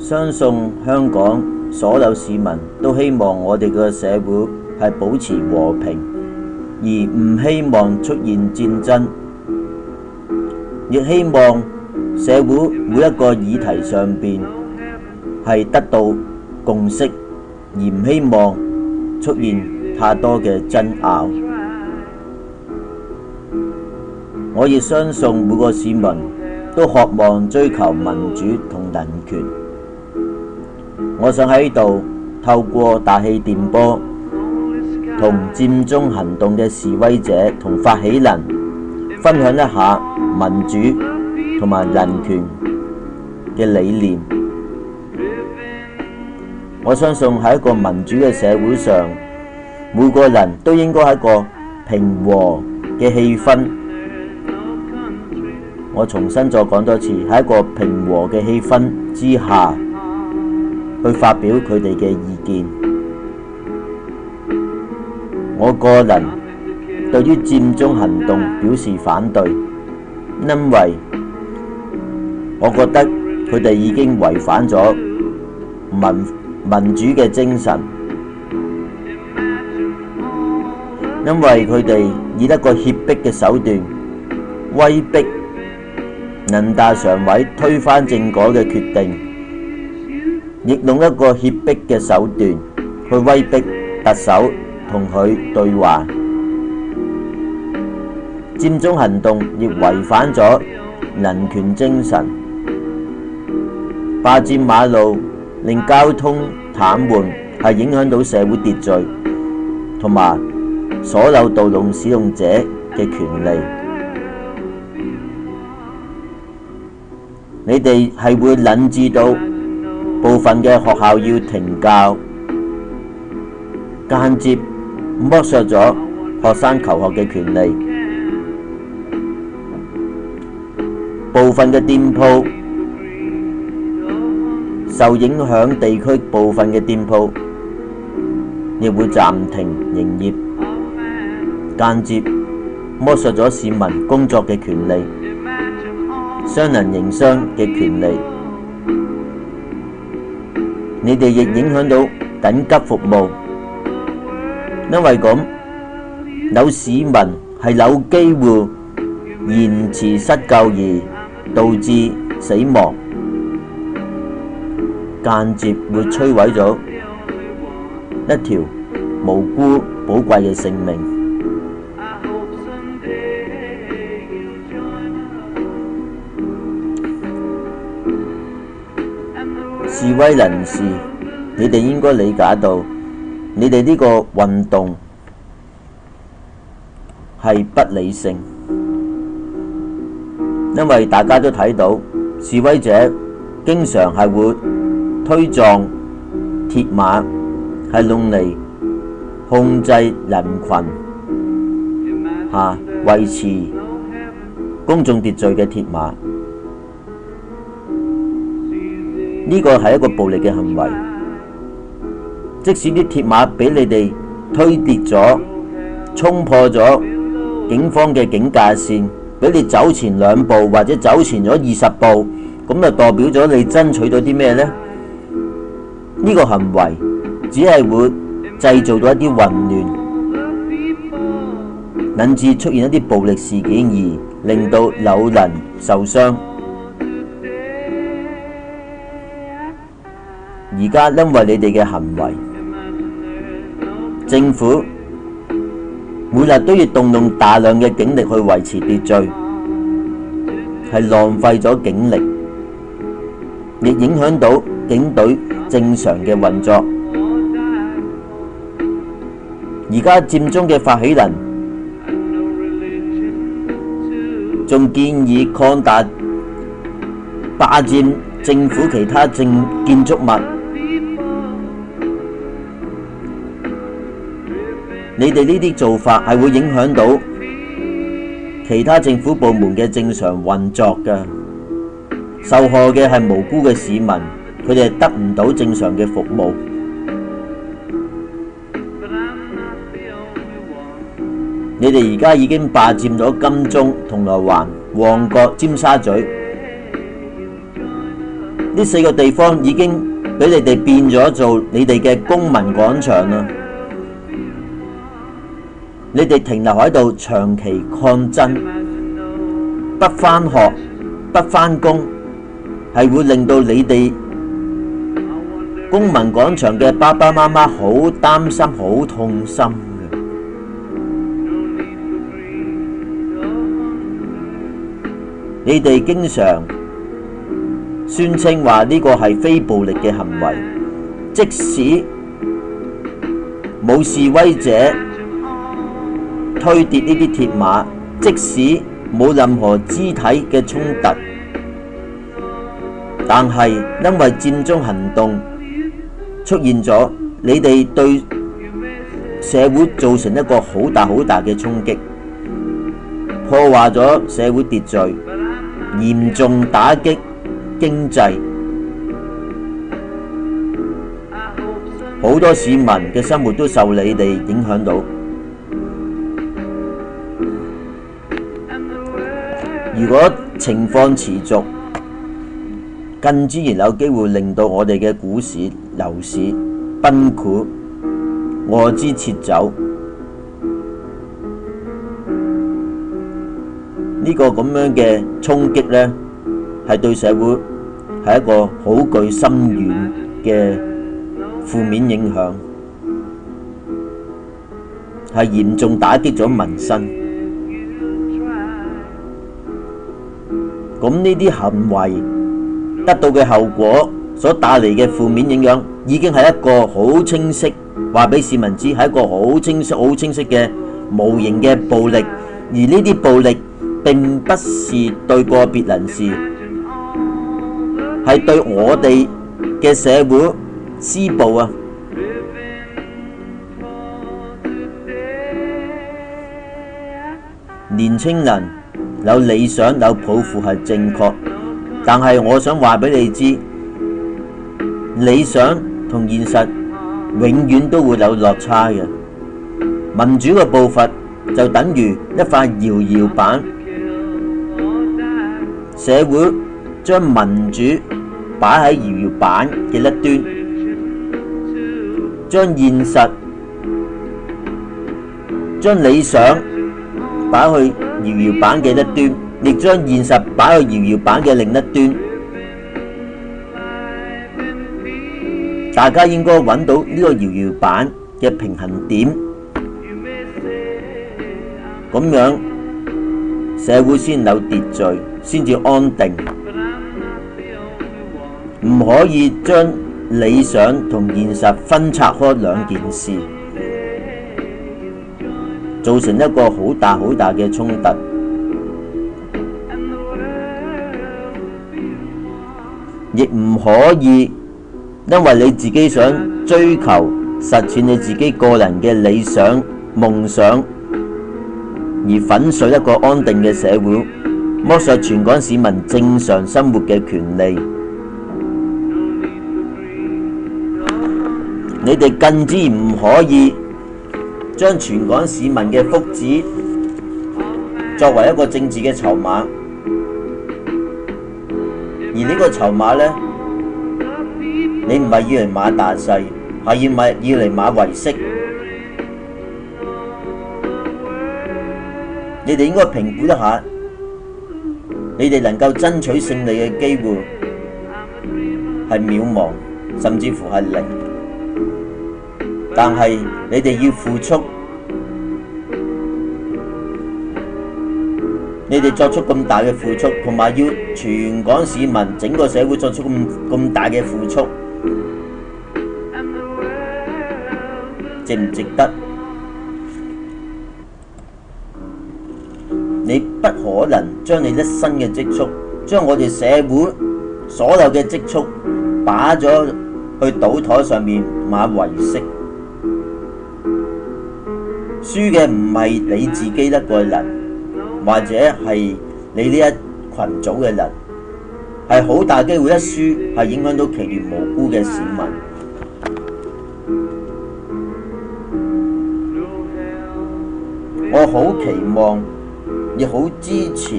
相信香港所有市民都希望我哋嘅社會係保持和平，而唔希望出現戰爭，亦希望社會每一個議題上邊係得到共識，而唔希望出現太多嘅爭拗。我亦相信每個市民都渴望追求民主同人權。我想喺度透過大氣電波同佔中行動嘅示威者同發起人分享一下民主同埋人權嘅理念。我相信喺一個民主嘅社會上，每個人都應該喺一個平和嘅氣氛。我重新再講多次，喺一個平和嘅氣氛之下去發表佢哋嘅意見。我個人對於佔中行動表示反對，因為我覺得佢哋已經違反咗民主嘅精神，因為佢哋以一個脅迫嘅手段威逼人大常委推翻政改嘅決定，亦用一個脅迫嘅手段去威逼特首同佢對話。佔中行動亦違反咗人權精神，霸佔馬路令交通癱瘓，係影響到社會秩序同埋所有道路使用者嘅權利。你哋係會引致到部分嘅學校要停教，間接剝削咗學生求學嘅權利。部分嘅店鋪受影響地區部分嘅店鋪亦會暫停營業，間接剝削咗市民工作嘅權利、商人營商嘅權利。你哋亦影響到緊急服務，因為咁有市民係有機會延遲失救而導致死亡，間接會摧毀咗一條無辜寶貴嘅性命。示威人士，你哋應該理解到，你哋呢個運動係不理性，因為大家都睇到示威者經常係會推撞鐵馬，係用嚟控制人群，維持公眾秩序嘅鐵馬。呢個係一個暴力嘅行為，即使啲鐵馬俾你哋推跌咗、衝破咗警方嘅警戒線，俾你走前2步或者走前咗20步，咁就代表咗你爭取到啲咩呢？呢個行為只係會製造到一啲混亂，引致出現一啲暴力事件，而令到有人受傷。而家因為你哋嘅行為，政府每日都要動用大量嘅警力去維持秩序，係浪費咗警力，亦影響到警隊正常嘅運作。而家佔中嘅發起人仲建議擴大霸佔政府其他建築物。你哋呢啲做法係會影響到其他政府部門嘅正常運作嘅，受害嘅係無辜嘅市民，佢哋得唔到正常嘅服務。你哋而家已經霸佔咗金鐘、銅鑼灣、旺角、尖沙咀，呢4個地方已經俾你哋變咗做你哋嘅公民廣場啦。你哋停留喺度長期抗爭，不返學、不返工，係會令到你哋公民廣場嘅爸爸媽媽好擔心、好痛心嘅。你哋經常宣稱話呢個係非暴力嘅行為，即使冇示威者推跌呢啲鐵馬，即使冇任何肢體嘅衝突，但係因為佔中行動出現咗，你哋對社會造成一個好大嘅衝擊，破壞咗社會秩序，嚴重打擊經濟，好多市民嘅生活都受你哋影響到。如果情況持續，更自然有機會令到我哋嘅股市、樓市崩潰，外資撤走。呢個咁樣嘅衝擊呢，係對社會係一個好具深遠嘅負面影響，係嚴重打擊咗民生。咁呢啲行為得到嘅後果所帶嚟嘅負面影響，已經係一個好清晰，話俾市民知係一個好清晰嘅無形嘅暴力。而呢啲暴力並不是對個別人士，係對我哋嘅社會施暴啊！年青人有理想有抱負係正確，但係我想話俾你知，理想同現實永遠都會有落差嘅。民主嘅步伐就等於一塊搖搖板，社會將民主擺喺搖搖板嘅一端，將現實、將理想擺去搖搖板嘅一端，亦將現實擺去搖搖板嘅另一端。大家應該揾到呢個搖搖板嘅平衡點，咁樣社會先有秩序，先至安定。唔可以將理想同現實分拆開兩件事，造成一個好大嘅衝突。亦唔可以因為你自己想追求實踐你自己個人嘅理想夢想，而粉碎一個安定嘅社會，剝削全港市民正常生活嘅權利。你哋更之唔可以將全港市民嘅福祉作為一個政治嘅籌碼，而呢個籌碼呢，你唔係要嚟買大細，係要嚟買為息。你哋應該評估一下，你哋能夠爭取勝利嘅機會係渺茫，甚至乎係零。但係你哋要付出，你哋作出咁大嘅付出，同埋要全港市民整個社會作出咁大嘅付出，值唔值得？你不可能將你一生嘅積蓄，將我哋社會所有嘅積蓄擺咗去賭台上面買為息。輸嘅唔係你自己一個人，或者係你呢一群組嘅人，係好大機會一輸係影響到其餘無辜嘅市民。我好期望，亦好支持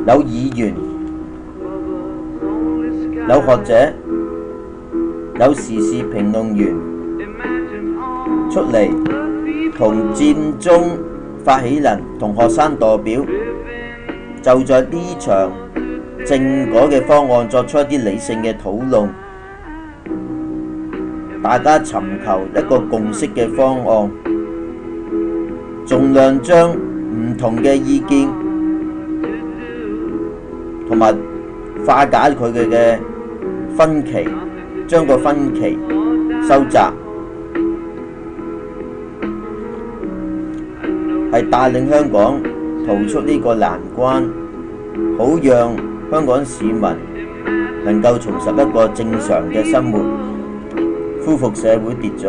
有議員有學者、有時事評論員出嚟同佔中發起人同學生代表就在呢場政改嘅方案作出一啲理性嘅討論，大家尋求一個共識嘅方案，盡量將唔同嘅意見同埋化解佢哋嘅分歧，將個分歧收窄，係帶領香港逃出呢個難關，好讓香港市民能夠重拾一個正常嘅生活，恢復社會秩序。